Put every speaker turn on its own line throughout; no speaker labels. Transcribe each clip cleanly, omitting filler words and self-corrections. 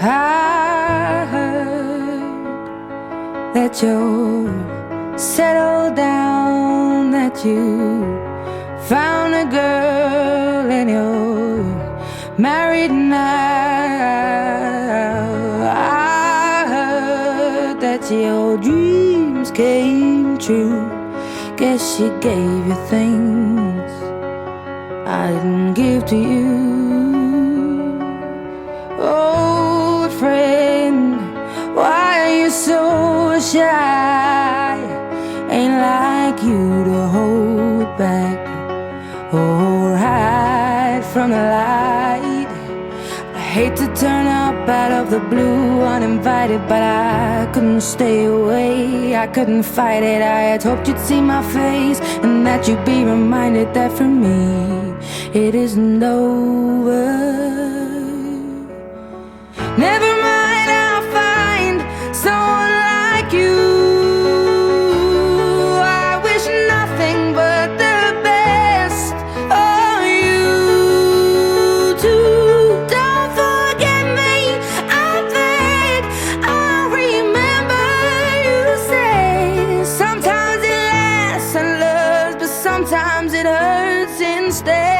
I heard that you're settled down, that you found a girl and you're married now. I heard that your dreams came true. Guess she gave you things I didn't give to you. Old friend, why are you so shy? Ain't like you to hold back or hide from the light. I hate to turn up out of the blue uninvited, but I couldn't stay away, I couldn't fight it. I had hoped you'd see my face and that you'd be reminded that for me it isn't over. Never mind, I'll find someone like you. I wish nothing but the best for you too. Don't forget me, I beg. I'll remember you say sometimes it lasts and loves, but sometimes it hurts instead.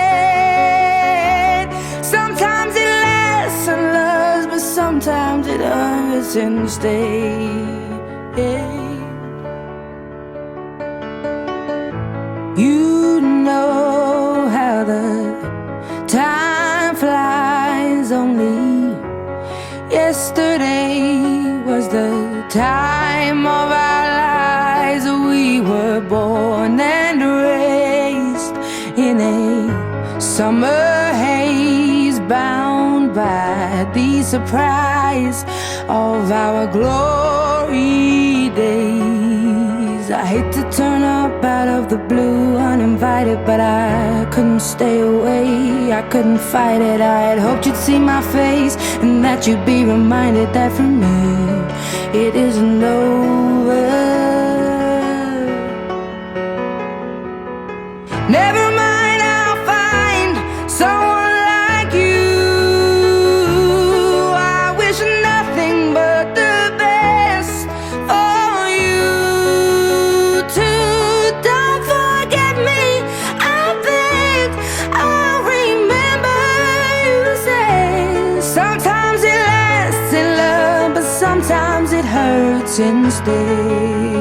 Sometimes it lasts and loves, but sometimes it hurts instead. You know how the time flies. Only yesterday was the time of our lives. We were born and raised in a summer haze, bound by the surprise of our glory days. I hate to turn up out of the blue uninvited, but I couldn't stay away, I couldn't fight it. I had hoped you'd see my face and that you'd be reminded that for me it isn't over. Never mind, I'll find someone like you. I wish nothing but the best for you too. Don't forget me, I beg. I'll remember you say sometimes it lasts in love, but sometimes it hurts instead.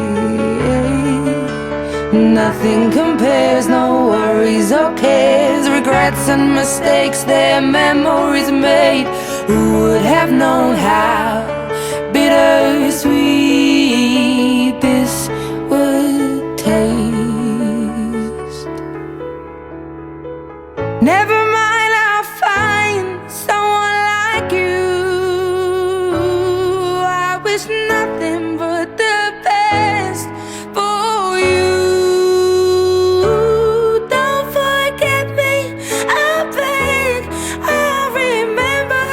Nothing compares, no worries or cares, regrets and mistakes, their memories made. Who would have known how bittersweet this would taste? Never mind, I'll find someone like you. I wish nothing but the best for you. Don't forget me, I beg. I'll remember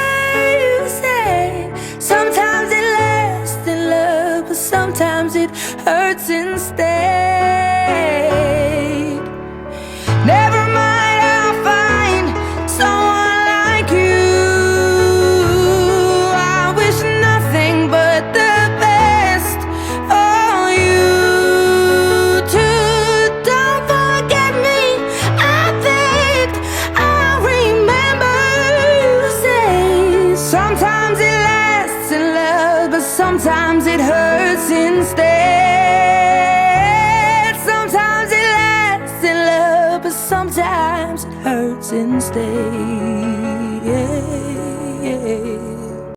you said sometimes it lasts in love, but sometimes it hurts instead. Never mind, I'll find someone like you. I wish nothing but the best for you too. Don't forget me, I beg. I'll remember you say sometimes it lasts in love, but sometimes it hurts instead. Sometimes it lasts in love, but sometimes it hurts instead.